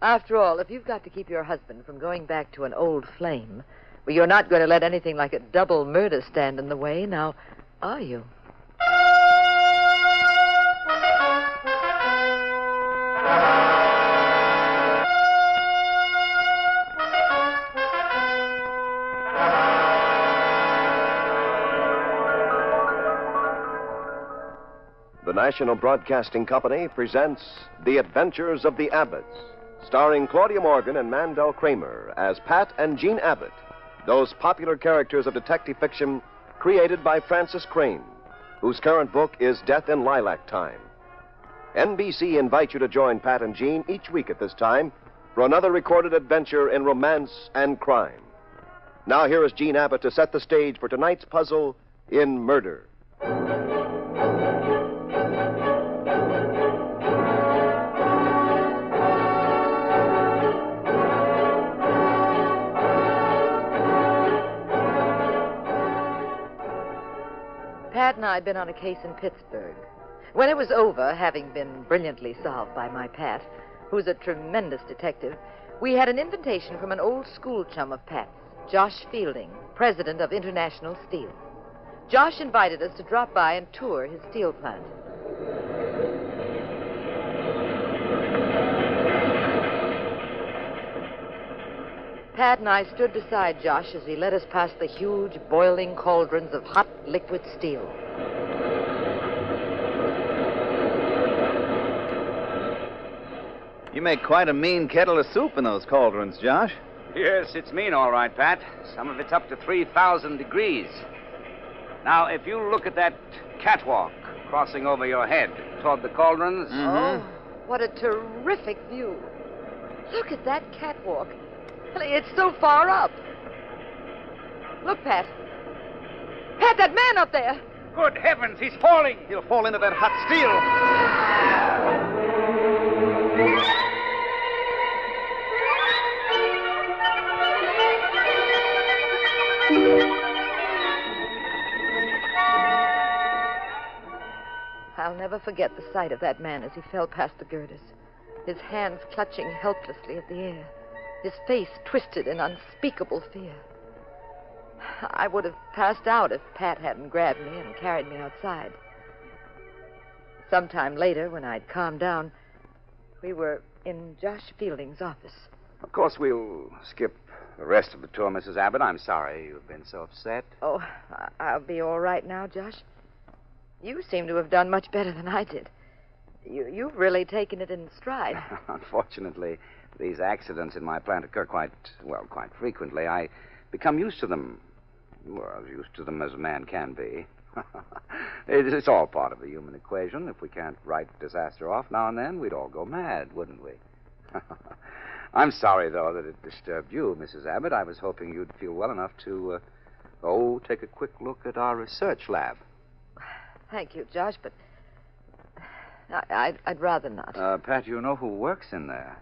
After all, if you've got to keep your husband from going back to an old flame, well, you're not going to let anything like a double murder stand in the way, now, are you? The National Broadcasting Company presents The Adventures of the Abbotts, starring Claudia Morgan and Mandel Kramer as Pat and Jean Abbott, those popular characters of detective fiction created by Francis Crane, whose current book is Death in Lilac Time. NBC invites you to join Pat and Jean each week at this time for another recorded adventure in romance and crime. Now here is Jean Abbott to set the stage for tonight's puzzle in Murder. Pat and I had been on a case in Pittsburgh. When it was over, having been brilliantly solved by my Pat, who's a tremendous detective, we had an invitation from an old school chum of Pat's, Josh Fielding, president of International Steel. Josh invited us to drop by and tour his steel plant. Pat and I stood beside Josh as he led us past the huge, boiling cauldrons of hot, liquid steel. You make quite a mean kettle of soup in those cauldrons, Josh. Yes, it's mean, all right, Pat. Some of it's up to 3,000 degrees. Now, if you look at that catwalk crossing over your head toward the cauldrons... Oh, what a terrific view. Look at that catwalk. It's so far up. Look, Pat. Pat, that man up there. Good heavens, he's falling. He'll fall into that hot steel. I'll never forget the sight of that man as he fell past the girders, his hands clutching helplessly at the air, his face twisted in unspeakable fear. I would have passed out if Pat hadn't grabbed me and carried me outside. Sometime later, when I'd calmed down, we were in Josh Fielding's office. Of course, we'll skip the rest of the tour, Mrs. Abbott. I'm sorry you've been so upset. Oh, I'll be all right now, Josh. You seem to have done much better than I did. You've really taken it in stride. Unfortunately, these accidents in my plant occur quite frequently. I become used to them. Well, as used to them as a man can be. It's all part of the human equation. If we can't write disaster off now and then, we'd all go mad, wouldn't we? I'm sorry, though, that it disturbed you, Mrs. Abbott. I was hoping you'd feel well enough to, take a quick look at our research lab. Thank you, Josh, but I'd rather not. Pat, you know who works in there?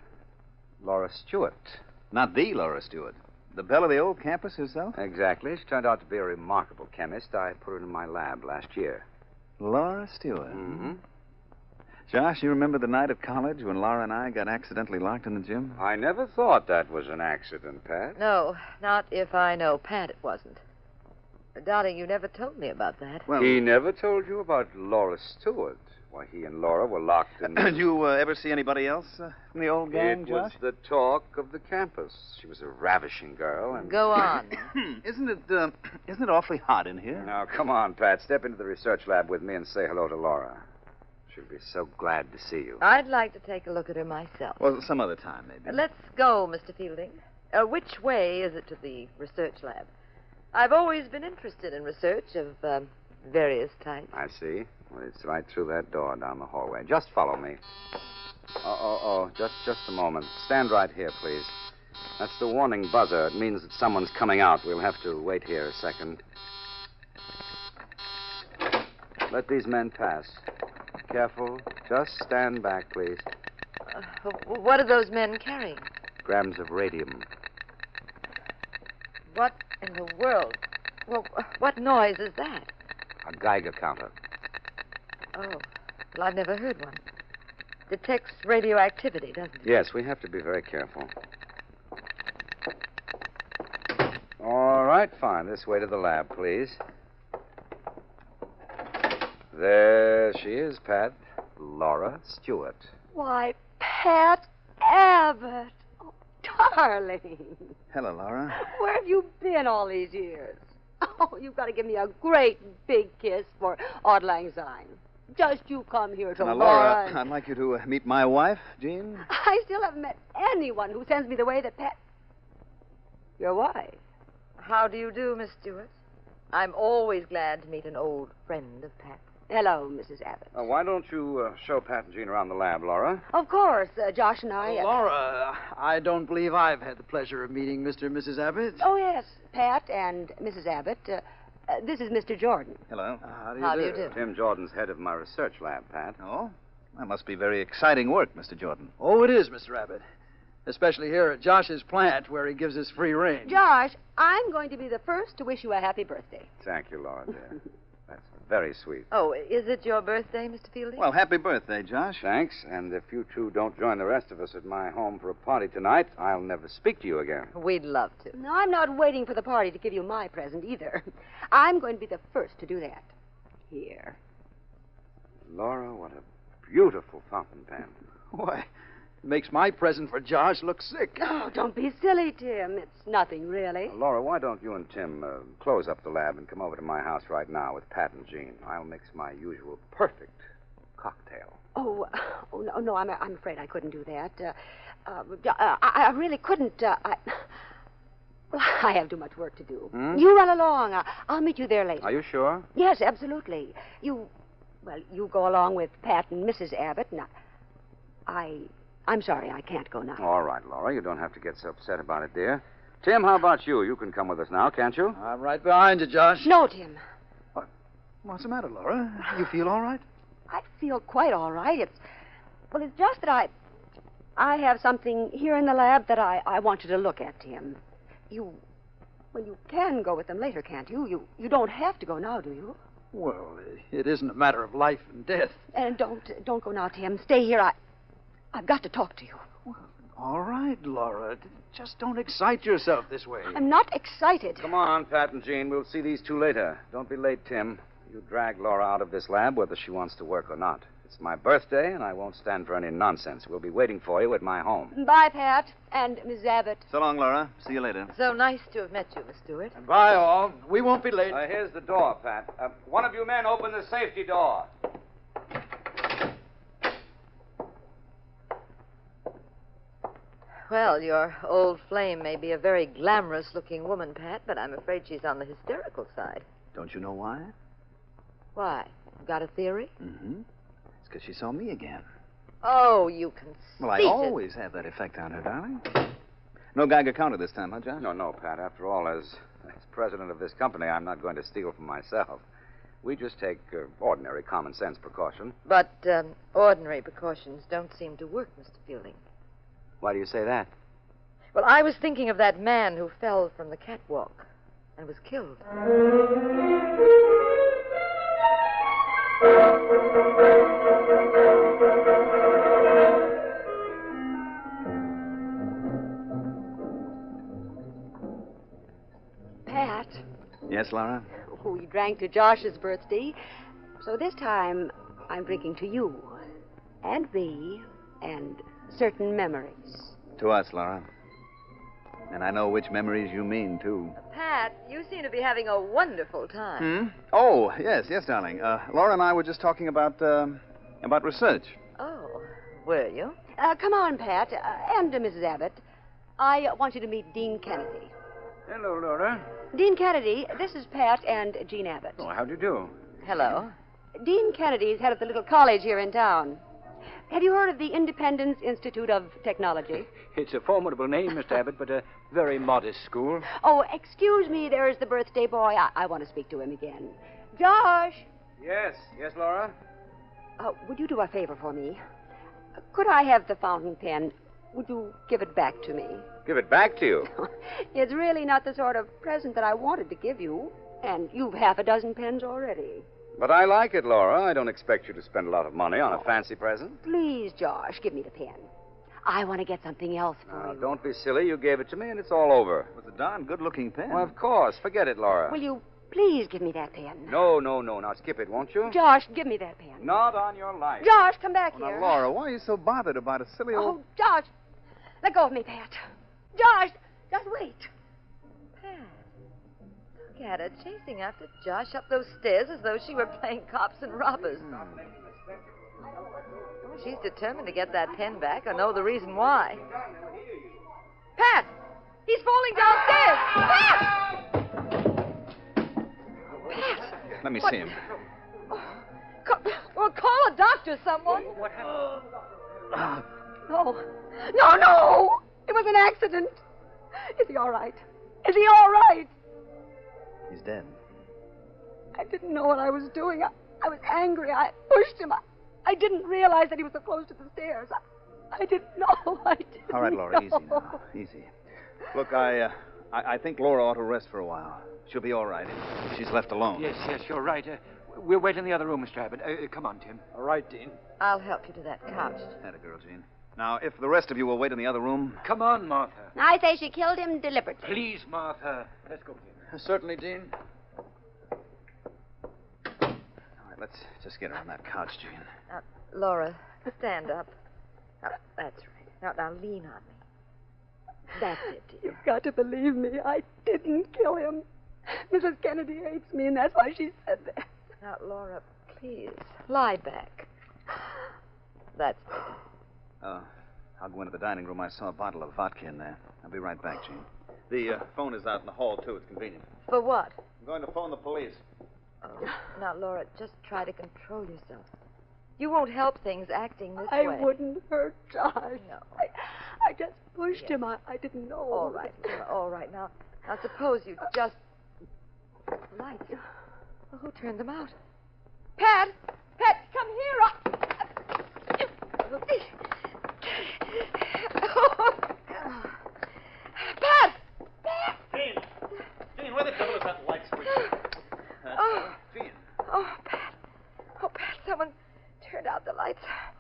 Laura Stewart. Not the Laura Stewart. The belle of the old campus herself? Exactly. She turned out to be a remarkable chemist. I put her in my lab last year. Laura Stewart? Mm-hmm. Josh, you remember the night at college when Laura and I got accidentally locked in the gym? I never thought that was an accident, Pat. No, not if I know Pat it wasn't. Darling, you never told me about that. Well, he never told you about Laura Stewart. Why, he and Laura were locked in... Did you ever see anybody else from the old gang, Josh? It was the talk of the campus. She was a ravishing girl, and... Go on. Isn't it awfully hot in here? Now, come on, Pat. Step into the research lab with me and say hello to Laura. She'll be so glad to see you. I'd like to take a look at her myself. Well, some other time, maybe. Let's go, Mr. Fielding. Which way is it to the research lab? I've always been interested in research of various types. I see. Well, it's right through that door down the hallway. Just follow me. Just a moment. Stand right here, please. That's the warning buzzer. It means that someone's coming out. We'll have to wait here a second. Let these men pass. Careful. Just stand back, please. What are those men carrying? Grams of radium. What in the world? Well, what noise is that? A Geiger counter. Oh, well, I've never heard one. Detects radioactivity, doesn't it? Yes, we have to be very careful. All right, fine. This way to the lab, please. There she is, Pat. Laura Stewart. Why, Pat Abbott. Oh, darling. Hello, Laura. Where have you been all these years? Oh, you've got to give me a great big kiss for Auld Lang Syne. Just you come here to Now, Laura. Laura, I'd like you to meet my wife, Jean. I still haven't met anyone who sends me the way that Pat... Your wife? How do you do, Miss Stewart? I'm always glad to meet an old friend of Pat's. Hello, Mrs. Abbott. Why don't you show Pat and Jean around the lab, Laura? Of course, Josh and I... Laura, I don't believe I've had the pleasure of meeting Mr. and Mrs. Abbott. Oh, yes, Pat and Mrs. Abbott. This is Mr. Jordan. Hello. How do you do? Tim Jordan's head of my research lab, Pat. Oh? That must be very exciting work, Mr. Jordan. Oh, it is, Mr. Abbott. Especially here at Josh's plant, where he gives us free rein. Josh, I'm going to be the first to wish you a happy birthday. Thank you, Laura, dear. That's very sweet. Oh, is it your birthday, Mr. Fielding? Well, happy birthday, Josh. Thanks. And if you two don't join the rest of us at my home for a party tonight, I'll never speak to you again. We'd love to. No, I'm not waiting for the party to give you my present either. I'm going to be the first to do that. Here. Laura, what a beautiful fountain pen. Why, it makes my present for Josh look sick. Oh, don't be silly, Tim. It's nothing, really. Laura, why don't you and Tim close up the lab and come over to my house right now with Pat and Jean? I'll mix my usual perfect cocktail. Oh, no, I'm afraid I couldn't do that. I really couldn't. I have too much work to do. You run along. I'll meet you there later. Are you sure? Yes, absolutely. You go along with Pat and Mrs. Abbott, and I'm sorry, I can't go now. All right, Laura, you don't have to get so upset about it, dear. Tim, how about you? You can come with us now, can't you? I'm right behind you, Josh. No, Tim. What's the matter, Laura? You feel all right? I feel quite all right. It's just that I have something here in the lab that I want you to look at, Tim. You can go with them later, can't you? You don't have to go now, do you? Well, it isn't a matter of life and death. And don't go now, Tim. Stay here. I've got to talk to you. Well, all right, Laura. Just don't excite yourself this way. I'm not excited. Come on, Pat and Jean. We'll see these two later. Don't be late, Tim. You drag Laura out of this lab whether she wants to work or not. It's my birthday, and I won't stand for any nonsense. We'll be waiting for you at my home. Bye, Pat and Miss Abbott. So long, Laura. See you later. So nice to have met you, Miss Stewart. And bye, all. We won't be late. Here's the door, Pat. One of you men open the safety door. Well, your old flame may be a very glamorous-looking woman, Pat, but I'm afraid she's on the hysterical side. Don't you know why? Why? Got a theory? Mm-hmm. It's because she saw me again. Oh, you conceited. Well, I always have that effect on her, darling. No Geiger counter this time, huh, John? No, Pat. After all, as president of this company, I'm not going to steal from myself. We just take ordinary common sense precaution. But ordinary precautions don't seem to work, Mr. Fielding. Why do you say that? Well, I was thinking of that man who fell from the catwalk and was killed. Pat. Yes, Laura? We drank to Josh's birthday. So this time, I'm drinking to you and me and certain memories. To us, Laura. And I know which memories you mean, too. Pat, you seem to be having a wonderful time. Oh, yes, darling. Laura and I were just talking about research. Oh, were you? Come on, Pat, and Mrs. Abbott. I want you to meet Dean Kennedy. Hello, Laura. Dean Kennedy, this is Pat and Jean Abbott. Oh, how do you do? Hello. Dean Kennedy is head of the little college here in town. Have you heard of the Independence Institute of Technology? It's a formidable name, Mr. Abbott, but a very modest school. Oh, excuse me, there's the birthday boy. I want to speak to him again. Josh! Yes, Laura? Would you do a favor for me? Could I have the fountain pen? Would you give it back to me? Give it back to you. It's really not the sort of present that I wanted to give you. And you've half a dozen pens already. But I like it, Laura. I don't expect you to spend a lot of money on a fancy present. Please, Josh, give me the pen. I want to get something else for Now, you. don't be silly. You gave it to me, and it's all over. It was a darn good-looking pen. Well, of course. Forget it, Laura. Will you please give me that pen? No. Now skip it, won't you? Josh, give me that pen. Not on your life. Josh, come back Now, here. Laura, why are you so bothered about a silly old... Oh, Josh, let go of me, Pat. Josh, just wait. Pat, look at her chasing after Josh up those stairs as though she were playing cops and robbers. Oh, she's determined to get that pen back. I know the reason why. Pat! He's falling downstairs! Pat! Let me see him. Well, call a doctor, someone. What happened? No! It was an accident. Is he all right? Is he all right? He's dead. I didn't know what I was doing. I was angry. I pushed him. I didn't realize that he was so close to the stairs. I didn't know. I didn't All right, Laura, know. easy now. Easy. Look, I think Laura ought to rest for a while. She'll be all right if she's left alone. Yes, you're right. We'll wait in the other room, Mr. Abbott. Come on, Tim. All right, Dean. I'll help you to that couch. Had a girl, Gene. Now, if the rest of you will wait in the other room... Come on, Martha. I say she killed him deliberately. Please, Martha. Let's go, Tim. Certainly, Dean. All right, let's just get her on that couch, Gene. Now, Laura, stand up. Now, that's right. Now lean on me. That's it, dear. You've got to believe me. I didn't kill him. Mrs. Kennedy hates me, and that's why she said that. Now, Laura, please, lie back. That's it. I'll go into the dining room. I saw a bottle of vodka in there. I'll be right back, Gene. The phone is out in the hall, too. It's convenient. For what? I'm going to phone the police. Oh, now, Laura, just try to control yourself. You won't help things acting this I way. wouldn't hurt Josh. No. I just pushed him. I didn't know. All right, Laura, all right. Now, suppose you just... Lights. Well, who turned them out? Pat! Pat, come here! Pat! Gene, where the devil is that light switch? Gene. Oh, Pat. Oh, Pat, someone turned out the lights.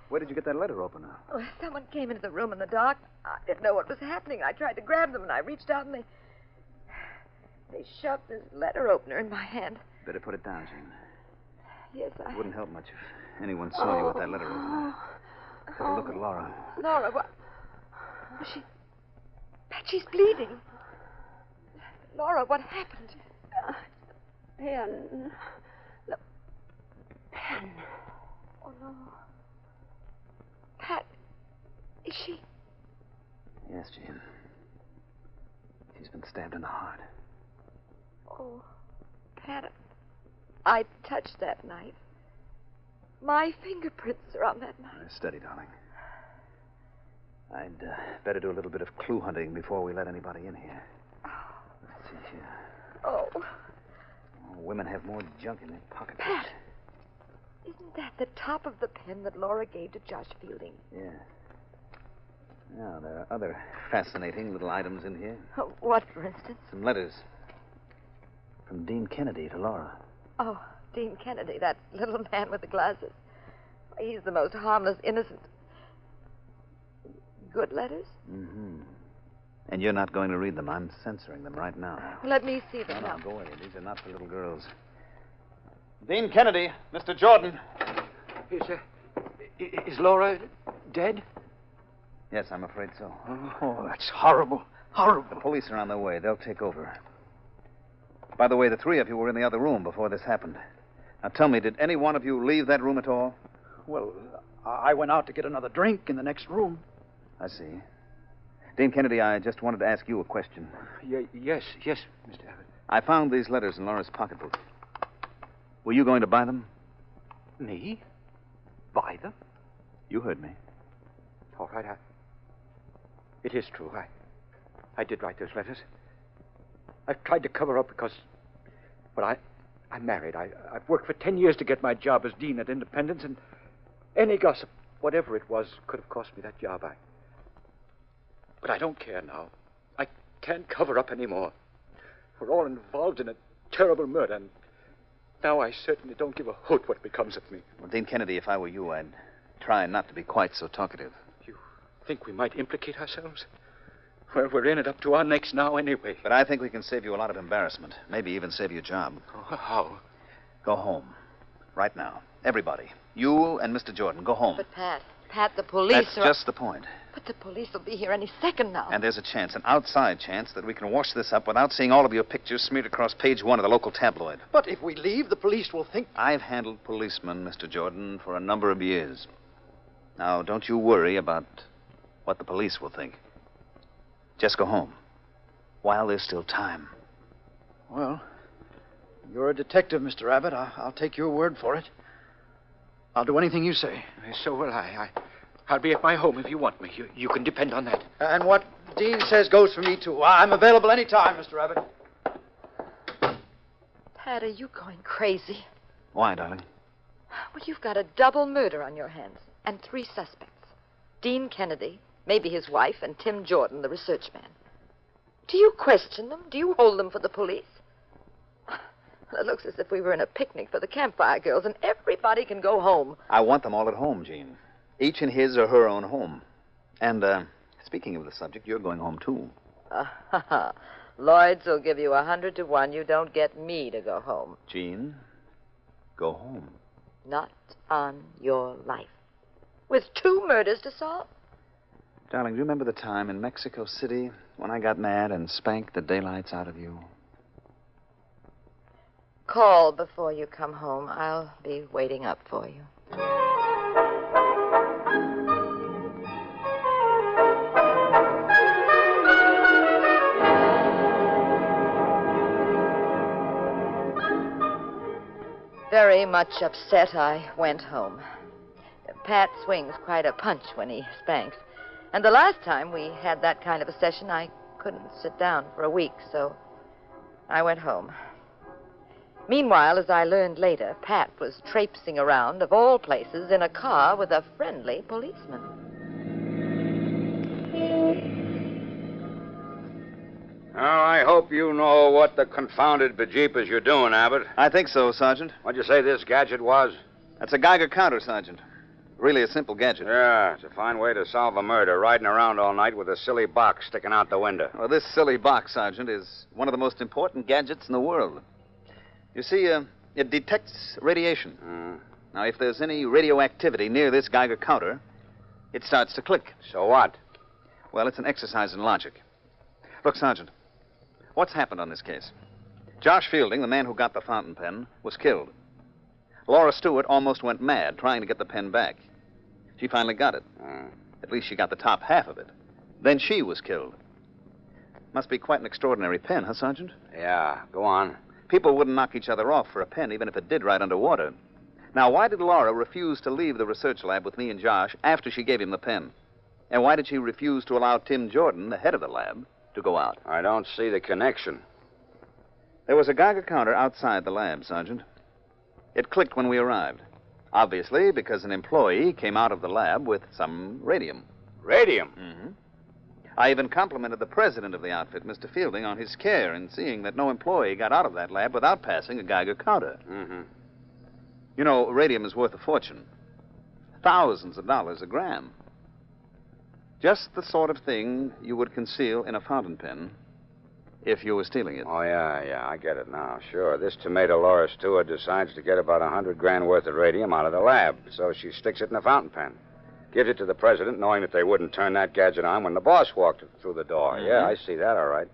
Where did you get that letter opener? Well, someone came into the room in the dark. I didn't know what was happening. I tried to grab them, and I reached out, and they shoved this letter opener in my hand. Better put it down, Gene. Yes, It wouldn't help much if anyone saw you with that letter opener. Take a look at Laura. Laura, what? Pat, she's bleeding. Laura, what happened? Pen. The pen. Oh, no. Pat, is she... Yes, Gene. She's been stabbed in the heart. Oh, Pat, I touched that knife. My fingerprints are on that knife. Steady, darling. I'd better do a little bit of clue hunting before we let anybody in here. Let's see here. Oh, Women have more junk in their pockets. Pat, isn't that the top of the pen that Laura gave to Josh Fielding? Yeah. Now, there are other fascinating little items in here. Oh, what, for instance? Some letters from Dean Kennedy to Laura. Oh, Dean Kennedy, that little man with the glasses. He's the most harmless, innocent. Good letters? Mm-hmm. And you're not going to read them. I'm censoring them right now. Let me see them No, now. go away. These are not for little girls. Dean Kennedy, Mr. Jordan. Is Laura dead? Yes, I'm afraid so. Oh, that's horrible. Horrible. The police are on their way. They'll take over. By the way, the three of you were in the other room before this happened. Now, tell me, did any one of you leave that room at all? Well, I went out to get another drink in the next room. I see. Dean Kennedy, I just wanted to ask you a question. Yes, Mr. Abbott. I found these letters in Laura's pocketbook. Were you going to buy them? Me? Buy them? You heard me. All right, it is true. I did write those letters. I've tried to cover up because, well, I'm married. I've worked for 10 years to get my job as dean at Independence, and any gossip, whatever it was, could have cost me that job. But I don't care now. I can't cover up anymore. We're all involved in a terrible murder, and now I certainly don't give a hoot what becomes of me. Well, Dean Kennedy, if I were you, I'd try not to be quite so talkative. You think we might implicate ourselves? Well, we're in it up to our necks now anyway. But I think we can save you a lot of embarrassment. Maybe even save you a job. Oh, how? Go home. Right now. Everybody. You and Mr. Jordan, go home. But, Pat, the police That's are... just the point. But the police will be here any second now. And there's a chance, an outside chance, that we can wash this up without seeing all of your pictures smeared across page 1 of the local tabloid. But if we leave, the police will think... I've handled policemen, Mr. Jordan, for a number of years. Now, don't you worry about what the police will think. Just go home. While there's still time. Well, you're a detective, Mr. Abbott. I'll take your word for it. I'll do anything you say. So will I. I'll be at my home if you want me. You can depend on that. And what Dean says goes for me, too. I'm available any time, Mr. Abbott. Pat, are you going crazy? Why, darling? Well, you've got a double murder on your hands and 3 suspects. Dean Kennedy, maybe his wife, and Tim Jordan, the research man. Do you question them? Do you hold them for the police? It looks as if we were in a picnic for the Campfire Girls, and everybody can go home. I want them all at home, Jean. Each in his or her own home. And, speaking of the subject, you're going home, too. Lloyd's will give you 100 to 1. You don't get me to go home. Jean, go home. Not on your life. With 2 murders to solve. Darling, do you remember the time in Mexico City when I got mad and spanked the daylights out of you? Call before you come home. I'll be waiting up for you. Very much upset, I went home. Pat swings quite a punch when he spanks. And the last time we had that kind of a session, I couldn't sit down for a week, so I went home. Meanwhile, as I learned later, Pat was traipsing around, of all places, in a car with a friendly policeman. Now, I hope you know what the confounded bejeepers you're doing, Abbott. I think so, Sergeant. What'd you say this gadget was? That's a Geiger counter, Sergeant. Really a simple gadget. Yeah, it's a fine way to solve a murder, riding around all night with a silly box sticking out the window. Well, this silly box, Sergeant, is one of the most important gadgets in the world. You see, it detects radiation. Now, if there's any radioactivity near this Geiger counter, it starts to click. So what? Well, it's an exercise in logic. Look, Sergeant, what's happened on this case? Josh Fielding, the man who got the fountain pen, was killed. Laura Stewart almost went mad trying to get the pen back. She finally got it. At least she got the top half of it. Then she was killed. Must be quite an extraordinary pen, huh, Sergeant? Yeah, go on. People wouldn't knock each other off for a pen, even if it did right underwater. Now, why did Laura refuse to leave the research lab with me and Josh after she gave him the pen? And why did she refuse to allow Tim Jordan, the head of the lab, to go out? I don't see the connection. There was a Geiger counter outside the lab, Sergeant. It clicked when we arrived. Obviously, because an employee came out of the lab with some radium. Radium? Mm-hmm. I even complimented the president of the outfit, Mr. Fielding, on his care in seeing that no employee got out of that lab without passing a Geiger counter. Mm-hmm. You know, radium is worth a fortune. Thousands of dollars a gram. Just the sort of thing you would conceal in a fountain pen if you were stealing it. Oh, yeah, I get it now. Sure, this tomato Laura Stewart decides to get about $100,000 worth of radium out of the lab, so she sticks it in a fountain pen. Gives it to the president, knowing that they wouldn't turn that gadget on when the boss walked through the door. Mm-hmm. Yeah, I see that, all right.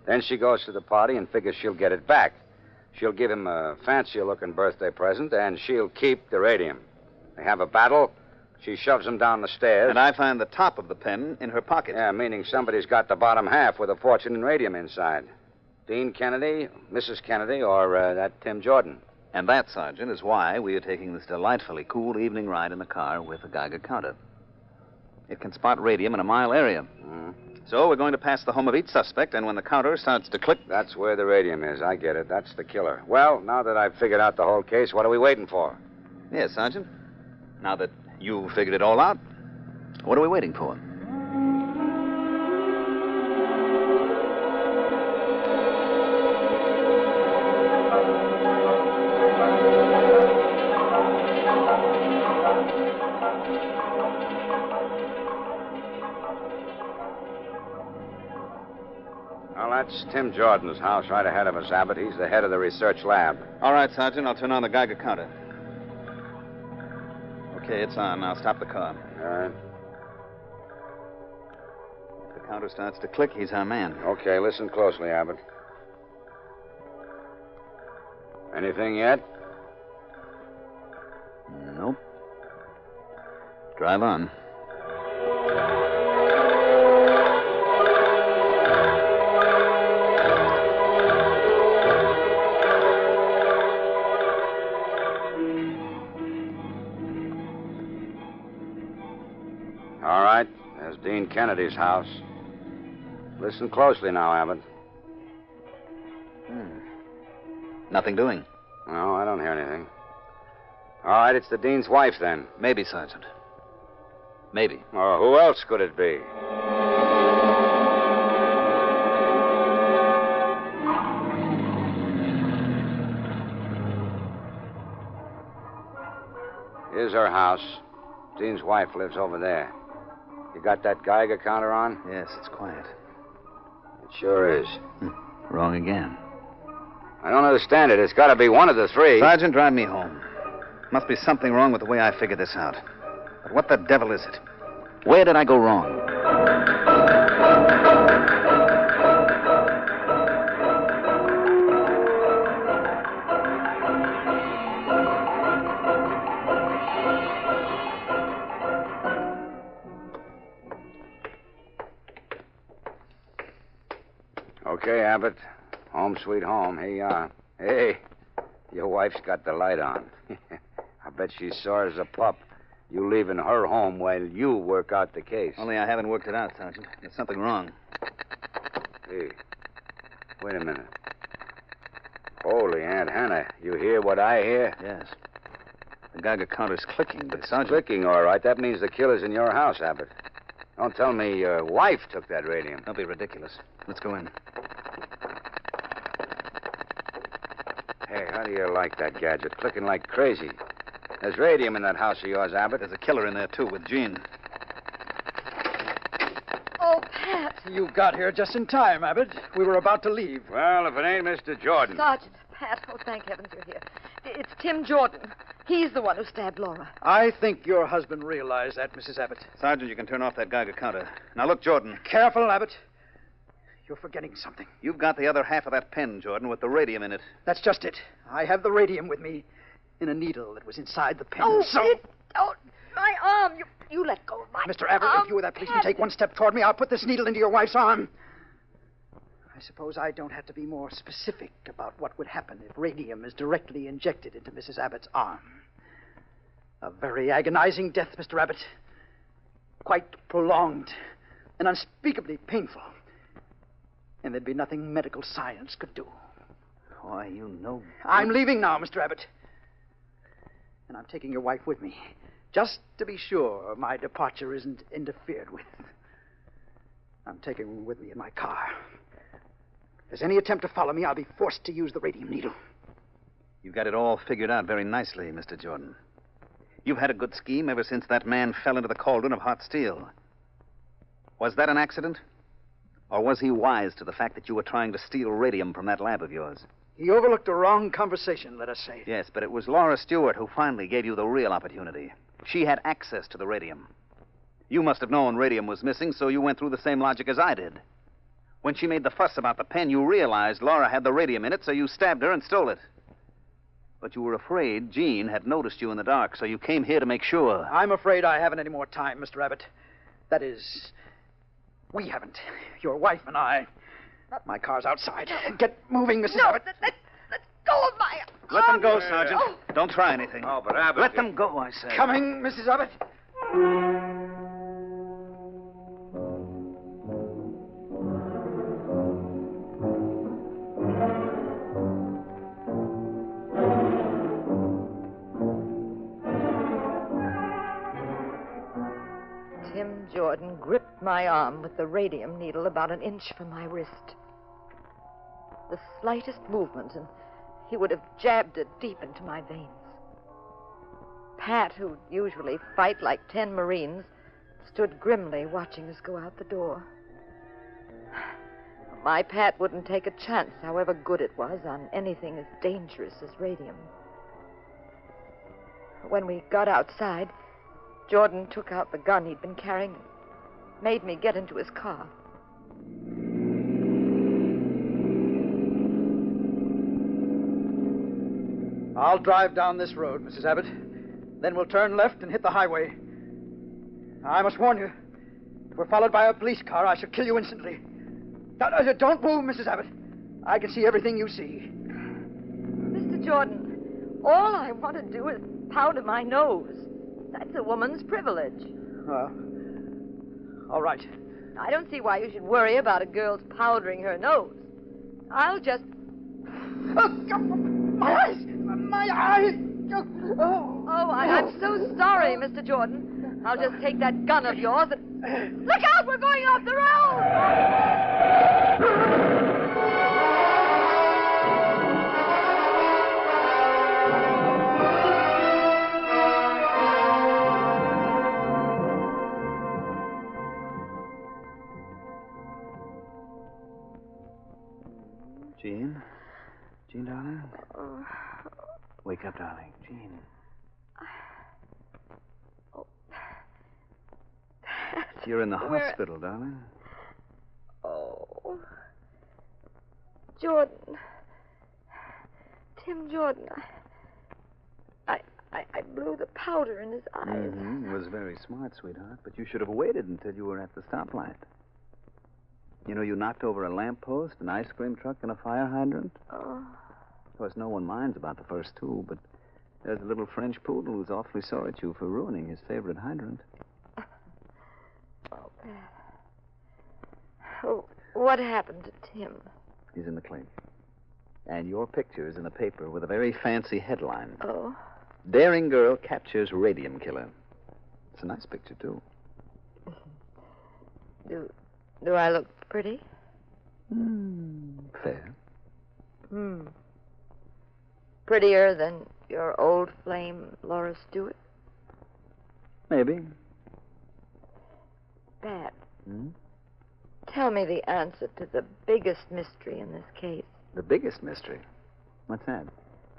Then she goes to the party and figures she'll get it back. She'll give him a fancier-looking birthday present, and she'll keep the radium. They have a battle. She shoves him down the stairs. And I find the top of the pen in her pocket. Yeah, meaning somebody's got the bottom half with a fortune in radium inside. Dean Kennedy, Mrs. Kennedy, or that Tim Jordan. And that, Sergeant, is why we are taking this delightfully cool evening ride in the car with a Geiger counter. It can spot radium in a mile area. So we're going to pass the home of each suspect, and when the counter starts to click... That's where the radium is. I get it. That's the killer. Well, now that I've figured out the whole case, what are we waiting for? Yes, Sergeant. Now that you figured it all out, what are we waiting for? Well, that's Tim Jordan's house right ahead of us, Abbott. He's the head of the research lab. All right, Sergeant. I'll turn on the Geiger counter. Okay, it's on. Now stop the car. All right. If the counter starts to click, he's our man. Okay, listen closely, Abbott. Anything yet? Nope. Drive on. All right. There's Dean Kennedy's house. Listen closely now, Abbott. Nothing doing. No, I don't hear anything. All right, it's the Dean's wife, then. Maybe, Sergeant. Maybe. Or who else could it be? Here's her house. Dean's wife lives over there. You got that Geiger counter on? Yes, it's quiet. It sure is. Wrong again. I don't understand it. It's got to be one of the three. Sergeant, drive me home. Must be something wrong with the way I figured this out. But what the devil is it? Where did I go wrong? Okay, Abbott. Home sweet home. Here you are. Hey, your wife's got the light on. I bet she's sore as a pup. You leaving her home while you work out the case. Only I haven't worked it out, Sergeant. There's something wrong. Hey, wait a minute. Holy Aunt Hannah, you hear what I hear? Yes. The Geiger counter's clicking, but Sergeant... Clicking, all right. That means the killer's in your house, Abbott. Don't tell me your wife took that radium. Don't be ridiculous. Let's go in. Hey, how do you like that gadget? Clicking like crazy. There's radium in that house of yours, Abbott. There's a killer in there, too, with Jean. Oh, Pat. You got here just in time, Abbott. We were about to leave. Well, if it ain't Mr. Jordan. Sergeant, Pat. Oh, thank heavens you're here. It's Tim Jordan. He's the one who stabbed Laura. I think your husband realized that, Mrs. Abbott. Sergeant, you can turn off that Geiger counter. Now, look, Jordan. Careful, Abbott. You're forgetting something. You've got the other half of that pen, Jordan, with the radium in it. That's just it. I have the radium with me in a needle that was inside the pen. Oh, my arm. You let go of my Mr. Abbott, if you or that policeman take one step toward me, I'll put this needle into your wife's arm. I suppose I don't have to be more specific about what would happen if radium is directly injected into Mrs. Abbott's arm. A very agonizing death, Mr. Abbott. Quite prolonged and unspeakably painful. And there'd be nothing medical science could do. Why, you know... I'm leaving now, Mr. Abbott. And I'm taking your wife with me, just to be sure my departure isn't interfered with. I'm taking her with me in my car. If there's any attempt to follow me, I'll be forced to use the radium needle. You've got it all figured out very nicely, Mr. Jordan. You've had a good scheme ever since that man fell into the cauldron of hot steel. Was that an accident? Or was he wise to the fact that you were trying to steal radium from that lab of yours? He overlooked a wrong conversation, let us say. Yes, but it was Laura Stewart who finally gave you the real opportunity. She had access to the radium. You must have known radium was missing, so you went through the same logic as I did. When she made the fuss about the pen, you realized Laura had the radium in it, so you stabbed her and stole it. But you were afraid Jean had noticed you in the dark, so you came here to make sure. I'm afraid I haven't any more time, Mr. Abbott. That is, we haven't. Your wife and I. My car's outside. Get moving, Mrs. Abbott. Let go of my Let them go, Sergeant. Don't try anything. Oh, but Abbott... Let them go, I say. Coming, Mrs. Abbott. Tim Jordan gripped my arm with the radium needle about an inch from my wrist. The slightest movement, and he would have jabbed it deep into my veins. Pat, who'd usually fight like 10 Marines, stood grimly watching us go out the door. My Pat wouldn't take a chance, however good it was, on anything as dangerous as radium. When we got outside, Jordan took out the gun he'd been carrying and made me get into his car. I'll drive down this road, Mrs. Abbott. Then we'll turn left and hit the highway. I must warn you, if we're followed by a police car, I shall kill you instantly. Don't move, Mrs. Abbott. I can see everything you see. Mr. Jordan, all I want to do is powder my nose. That's a woman's privilege. Well, all right. I don't see why you should worry about a girl's powdering her nose. I'll just... Oh, my eyes! My eyes! Oh, I'm so sorry, Mr. Jordan. I'll just take that gun of yours and... Look out! We're going off the road! Jean? Jean, darling? Wake up, darling. Jean. You're in the hospital, darling. Oh. Jordan. Tim Jordan. I blew the powder in his eyes. Mm-hmm. It was very smart, sweetheart, but you should have waited until you were at the stoplight. You know, you knocked over a lamppost, an ice cream truck, and a fire hydrant. Oh. Of course, no one minds about the first two, but there's a little French poodle who's awfully sore at you for ruining his favorite hydrant. Oh, Pat. Oh, what happened to Tim? He's in the clinic. And your picture is in the paper with a very fancy headline. Oh? Daring girl captures radium killer. It's a nice picture, too. Do I look pretty? Fair. Prettier than your old flame, Laura Stewart? Maybe. Pat, tell me the answer to the biggest mystery in this case. The biggest mystery? What's that?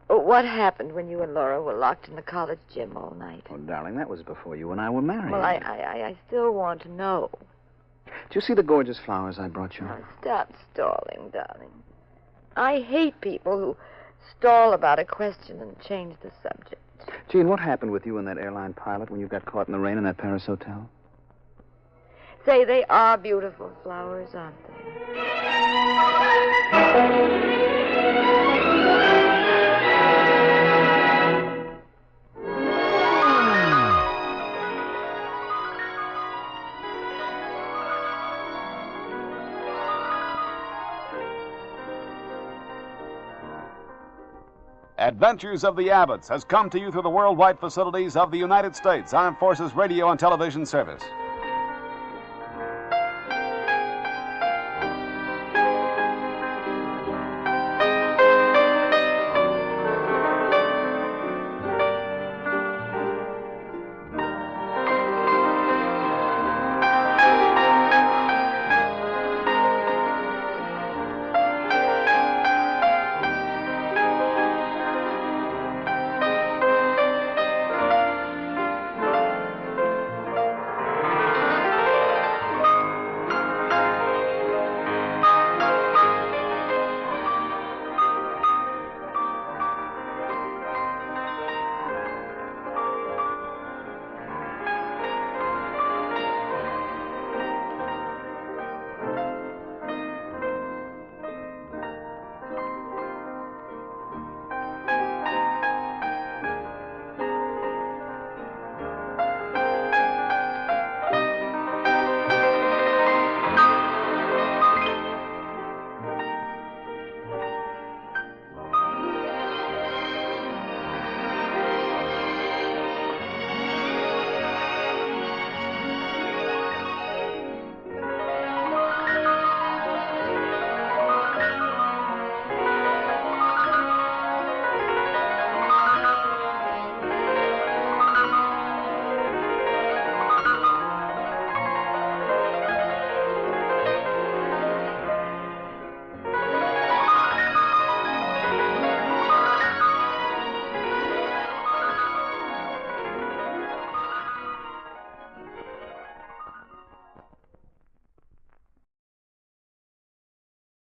Oh, what happened when you and Laura were locked in the college gym all night? Oh, darling, that was before you and I were married. Well, I still want to know. Did you see the gorgeous flowers I brought you? Oh, stop stalling, darling. I hate people who stall about a question and change the subject. Jean, what happened with you and that airline pilot when you got caught in the rain in that Paris hotel? Say, they are beautiful flowers, aren't they? Adventures of the Abbotts has come to you through the worldwide facilities of the United States Armed Forces Radio and Television Service.